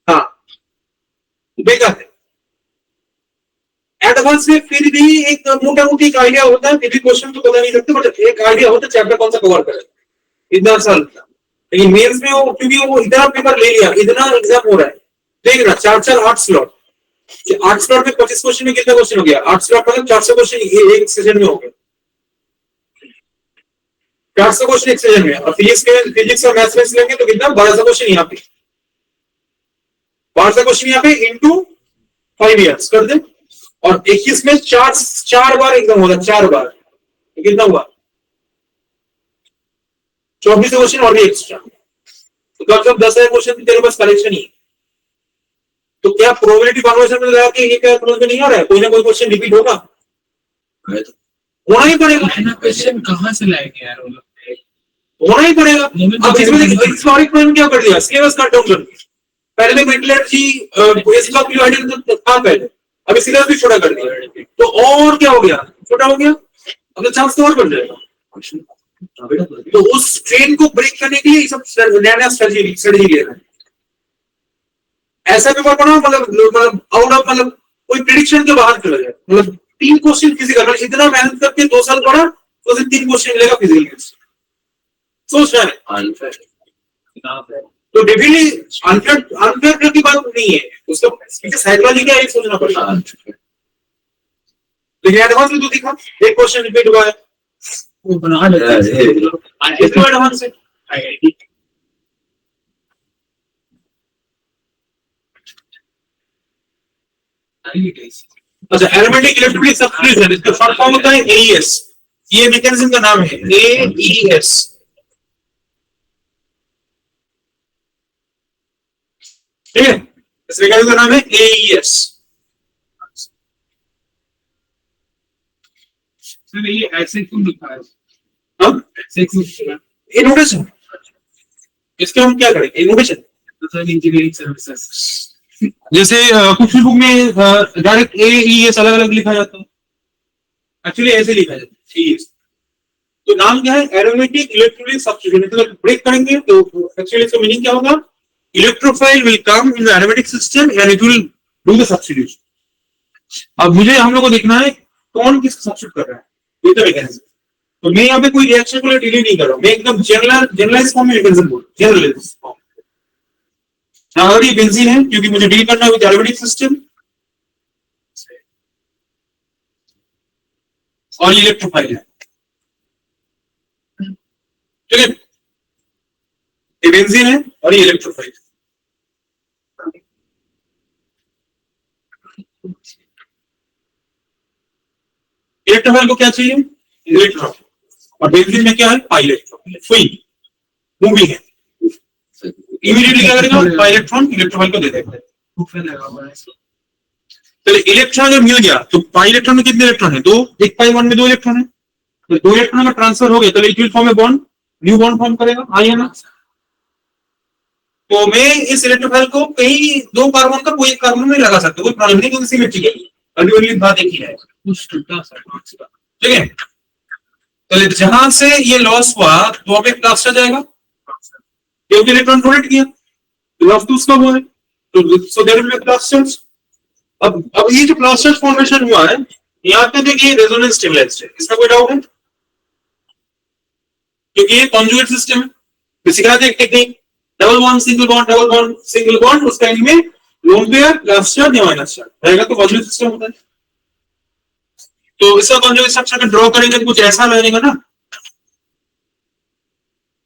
हाँ बेकार है। एडवांस में फिर भी एक मोटा मोटी एक आइडिया होता है, फिर भी क्वेश्चन तो पता नहीं लगता, बट एक आइडिया होता है चैप्टर कौन सा कवर करे, इतना साल। लेकिन मेंस में वो क्योंकि वो इतना पेपर ले लिया, इतना एग्जाम हो रहा है, देख ना 4-8 स्लॉट, 8 स्लॉट में 25 क्वेश्चन में कितना क्वेश्चन हो गया, 8 स्लॉट मतलब 400 क्वेश्चन एक सेशन में हो गए, 400 क्वेश्चन एक सेशन में। और फिजिक्स और मैथ्स में लेंगे तो कितना 1200 क्वेश्चन यहाँ पे, 1200 क्वेश्चन यहाँ पे इंटू 5 इयर्स कर दे, और 21 में 4 बार एग्जाम होगा, 4 बार, कितना हुआ 24 क्वेश्चन और भी एक्स्ट्रा, तो कम से कम 10,000 क्वेश्चन तेरे पास कलेक्शन ही है। तो क्या प्रोबेबिलिटी कन्वर्जन में लगा कि ये क्या समझ में नहीं आ रहा है, कोई ना कोई क्वेश्चन रिपीट होगा, होना ही पड़ेगा। क्वेश्चन कहाँ से लाएंगे यार वो लोग? होना ही पड़ेगा। अब इसमें हिस्टोरिक प्लान क्या कर दिया, सिलेबस कट डाउन कर दिया। पहले मेटलर्जी इसका था पहले, अभी सिलेबस भी छोटा कर दिया, तो और क्या हो गया, छोटा हो गया, अब चांस तो और बढ़ जाएगा। तो उस ट्रेन को ब्रेक करने के लिए ये सब नया स्ट्रेटजी ले रहा है। ऐसा पेपर पढ़ा मतलब आउट ऑफ मतलब कोई प्रिडिक्शन के बाहर चला जाए, मतलब 3 क्वेश्चन फिजिकल, इतना मेहनत करके 2 साल पढ़ा तो सिर्फ 3 क्वेश्चन मिलेगा फिजिकल, सोच रहा है। तो डेफिनेटली अनफेयर की बात नहीं है, उसका पीछे साइकोलॉजी क्या है सोचना पड़ेगा। लेकिन एडवांस में तो दिखा एक क्वेश्चन रिपीट हुआ है, वो बना लेता है इसको एडवांस है। अच्छा, एरोमेटिक इलेक्ट्रिक सब्स्टिट्यूशन, इसका शॉर्ट फॉर्म होता है एईएस। ये मैकेनिज्म का नाम है एईएस। ठीक है, इस मैकेनिज्म का नाम है एईएस। सर ये ऐसे क्यों लिखा है? हम ऐसे क्यों लिखा है? इनोवेशन, इसके हम क्या करेंगे, इनोवेशन। तो सर इंजीनियरिंग सर्विसेज जैसे कुछ बुक में डायरेक्ट एईएस अलग अलग लिखा जाता है, एक्चुअली ऐसे लिखा जाता है एईएस। तो नाम क्या है, एरोमेटिक इलेक्ट्रोलिटिक सब्स्टिट्यूशन। मतलब ब्रेक करेंगे तो एक्चुअली इसका मीनिंग क्या होगा, electrophile will come in the aromatic system and it will do the substitution. अब मुझे हम लोग को देखना है कौन किसको सब्स्टिट्यूट कर रहा है, ये तो मैकेनिज्म। तो मैं यहाँ पे कोई रिएक्शन को डिले नहीं कर रहा हूँ, मैं एकदम जनरलाइज फॉर्म में मैकेनिज्म बोल, जनरलाइज फॉर्म। अगर ये बेंजीन है क्योंकि मुझे डील करना है विद एरोमेटिक सिस्टम, और इलेक्ट्रोफाइल है, ठीक है, ये बेंजीन है और ये इलेक्ट्रोफाइल। इलेक्ट्रोफाइल को क्या चाहिए, इलेक्ट्रॉन, और बेंजीन में क्या है, पाई इलेक्ट्रॉन, फ्री मूविंग है। इमीडिएटली क्या करेगा, पाई इलेक्ट्रॉन इलेक्ट्रोफाइल को दे देगा। चलिए इलेक्ट्रॉन अगर मिल गया तो पाई इलेक्ट्रॉन में कितने इलेक्ट्रॉन है, दो, एक पाई वन में दो इलेक्ट्रॉन है, तो दो इलेक्ट्रॉन का ट्रांसफर हो गया तो it will form a bond, new bond form करेगा, हाँ या ना। तो मैं इस इलेक्ट्रोफाइल को कहीं दो कार्बन का कोई एक कार्बन में लगा सकता हूँ, कोई प्रॉब्लम नहीं, क्योंकि सिमेट्रिक है, अल्टीमेटली बात एक ही है, ठीक है। तो जहां से ये लॉस हुआ तो वहां पे क्लास आ जाएगा, क्योंकि इलेक्ट्रॉन डोनेट किया, लॉस तो उसका हुआ है, तो so there will be class charge. अब ये जो क्लास चार्ज फॉर्मेशन हुआ है, यहाँ पे देखिए रेजोनेंस स्टेबलाइज्ड है, इसमें कोई डाउट है, क्योंकि ये कॉन्जुगेट सिस्टम है। तो सिखा दे एक technique, double bond single bond, double bond single bond, उस टाइम में लोन पेयर प्लस चार्ज या माइनस चार्ज रहेगा, तो कॉन्जुगेट सिस्टम होता है। तो इसका कॉन्जुगेट स्ट्रक्चर ड्रॉ करेंगे तो कुछ ऐसा लगेगा ना,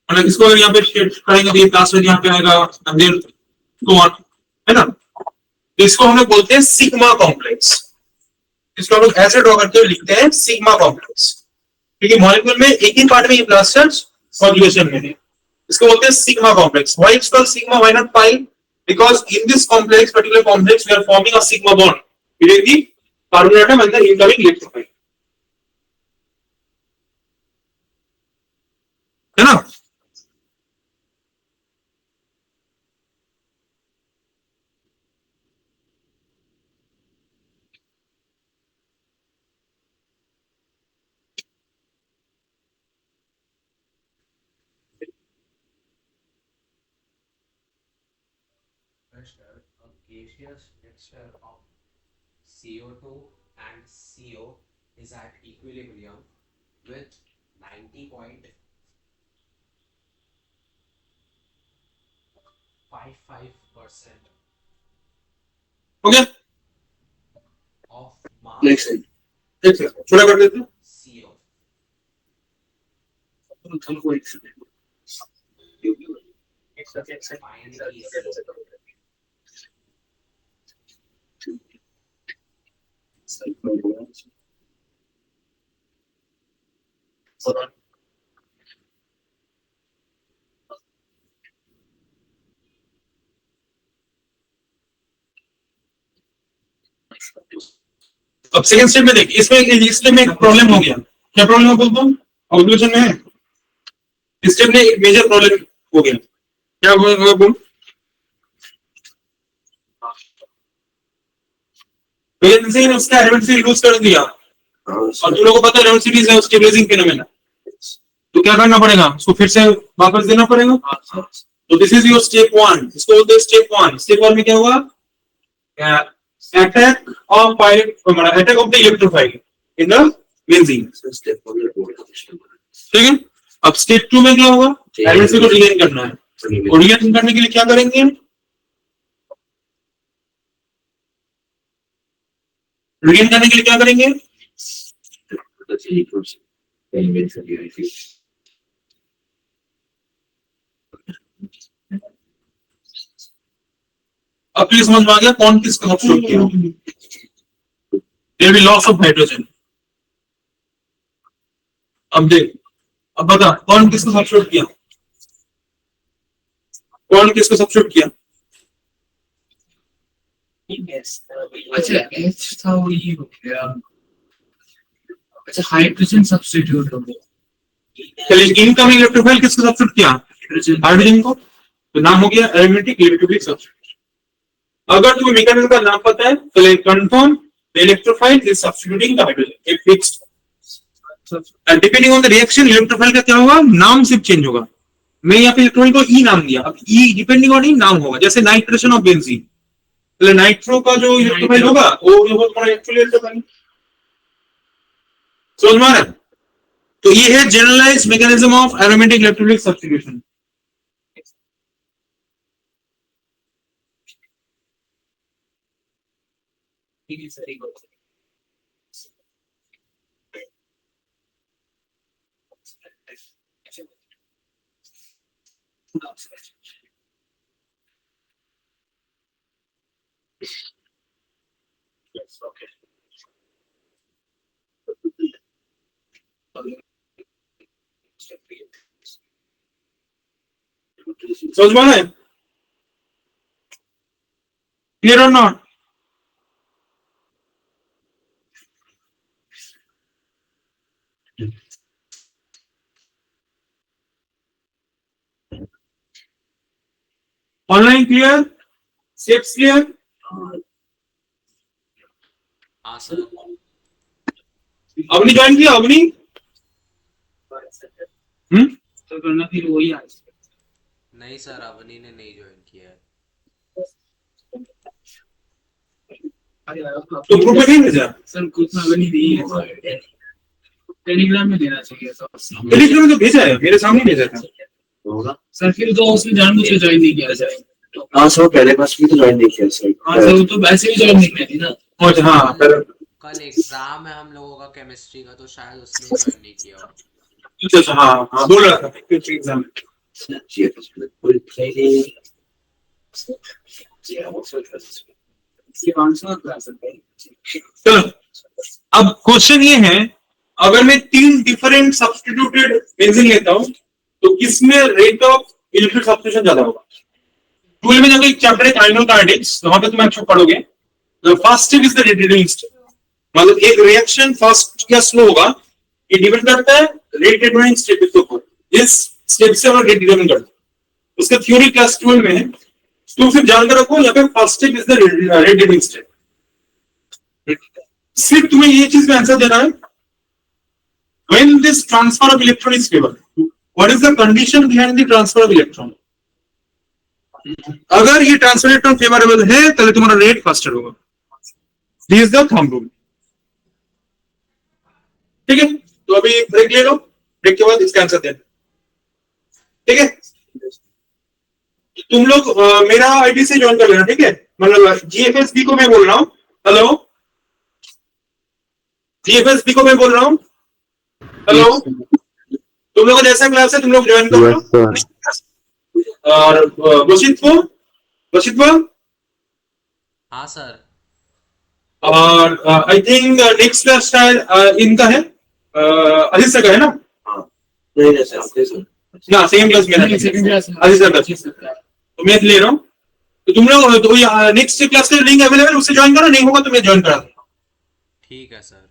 मतलब इसको अगर यहाँ पे करेंगे तो ये प्लस चार्ज यहाँ पे आएगा, है ना। तो इसको हम लोग बोलते हैं सिग्मा कॉम्प्लेक्स, इसको हम लोग ऐसे ड्रॉ करके लिखते हैं सिग्मा कॉम्प्लेक्स, क्योंकि मॉलिक्यूल में एक ही पार्ट में ये प्लस चार्ज कॉन्जुगेशन में है, इसको बोलते हैं sigma complex. Why it's called sigma, why not pi, because in this complex, particular complex, we are forming a sigma bond between the carbon atom and the incoming electrophile, है ना। A gaseous mixture of CO2 and CO is at equilibrium with 90.55% okay, of next mass ठीक है, छोटा कर देते हैं। CO. Find EC. अब second step में देख, इसमें इस स्टेप में एक प्रॉब्लम हो गया, क्या प्रॉब्लम है बोलता हूँ, ऑब्जर्वेशन में है, इस स्टेप में एक मेजर प्रॉब्लम हो गया, क्या होगा बोल, बेंजीन उसका एरोमेटिसिटी लूज कर दिया, और तुम लोगों को पता है एरोमेटिसिटी इज स्टेबलाइजिंग फिनोमेना, तो क्या करना पड़ेगा, उसको फिर से वापस देना पड़ेगा। तो दिस इज योर स्टेप 1, इसको बोलते हैं स्टेप 1। स्टेप 1 में क्या हुआ, attack of the electrophile in the benzene, ठीक है। अब स्टेप 2 में क्या होगा, एरोमेटिसिटी को रिगेन करना है, और रिगेन करने के लिए क्या करेंगे, रिगेन करने के लिए क्या करेंगे, अब तो समझ में आ गया कौन किसका सब्स्टिट्यूट किया, there will loss of hydrogen. अब देख, अब बता कौन किसको सब्स्टिट्यूट किया, कौन किसको सब्स्टिट्यूट किया, अच्छा एच था वो ये हो गया, अच्छा हाइड्रोजन सब्स्टिट्यूट हो गया, चलिए इनकमिंग इलेक्ट्रोफाइल किसको सब्स्टिट्यूट किया, हाइड्रोजन को, तो नाम हो गया एरोमेटिक इलेक्ट्रोफिलिक सब्स्टिट्यूट। अगर तुम्हें मैकेनिज्म का नाम पता है तो confirm the electrophile is substituting the hydrogen, एक fixed, depending on the reaction electrophile का क्या होगा, नाम सिर्फ चेंज होगा। मैं यहाँ पे इलेक्ट्रॉनिक को ई नाम दिया, अब ई डिपेंडिंग ऑन ई नाम होगा, जैसे नाइट्रेशन ऑफ बेंजीन, तो नाइट्रो का जो इलेक्ट्रोफाइल होगा वो होगा एक्चुअली इलेक्ट्रोफाइल। समझ में आ रहा है? तो ये है generalize mechanism of aromatic electrophilic substitution. समझ में है? क्लियर और not? Online clear? Steps clear? हाँ सर। अवनी ज्वाइन किया? अवनी तो करना फिर वही आज। नहीं सर, अवनी ने नहीं ज्वाइन किया है। तो ग्रुप में नहीं भेजा? सर कुछ में नहीं दी है, टेलीग्राम में देना चाहिए सर। टेलीग्राम में तो भेजा है, मेरे सामने भेजा था। होगा। सर फिर तो उसने जानबूझ के ज्वाइन नहीं किया सर। हाँ सर, पहले क्लास में तो ज्वाइन नहीं किया सर। हाँ सर, वो तो वैसे भी ज्वाइन नहीं किया थी ना। अच्छा हाँ, पर कल एग्जाम है हम लोगों का केमिस्ट्री का, तो शायद उसने ज्वाइन नहीं किया हो। अच्छा हाँ हाँ बोल रहा था एग्जाम। चलो अब क्वेश्चन ये है, अगर मैं 3 डिफरेंट सब्स्टिट्यूटेड बेंजीन लेता हूं तो किसमें रेट ऑफ इलेक्ट्रिक सब्स्टिट्यूशन ज्यादा होगा? 12 में जाकर एक चैप्टर है काइनेटिक्स काइनेटिक्स, वहां पे तुम अच्छे पढ़ोगे। The first step is the rate determining step, मतलब एक रिएक्शन फास्ट या स्लो होगा ये डिपेंड करता है रेट डिटरमिनिंग स्टेप के ऊपर। इस स्टेप से हम रेट डिटरमिन करते हैं, उसका थ्योरी क्लास 12 में है, तो सिर्फ जानकर रखो यहाँ पे first step is the rate determining step. सिर्फ तुम्हें ये चीज में आंसर देना है, when this transfer of electron is favored, what is the condition behind the transfer of electron? अगर ये ट्रांसफर इलेक्ट्रॉन फेवरेबल है तो तुम्हारा रेट फास्टर होगा। This is the thumb rule. ठीक है, तो अभी ब्रेक ले लो, ब्रेक के बाद इसका आंसर देना। ठीक है, तुम लोग मेरा आईडी से ज्वाइन कर लेना। ठीक है, मतलब जीएफएसबी को मैं बोल रहा हूँ। हेलो, जीएफएसबी को मैं बोल रहा हूँ। हेलो, तुम लोगों का जैसा क्लास है तुम लोग ज्वाइन कर लो। और वशित हाँ सर। और आई थिंक नेक्स्ट क्लास शायद इनका है, अजीत सर का है ना? नहीं जैसे आपके सर ना सेम क्लास में सेकंड क्लास अजीत सर का, तो मैं ले रहा हूँ। तो तुम लोग तो नेक्स्ट क्लास का लिंक अवेलेबल, उससे ज्वाइन करो, नहीं होगा तो मैं ज्वाइन करा दूंगा। ठीक है सर।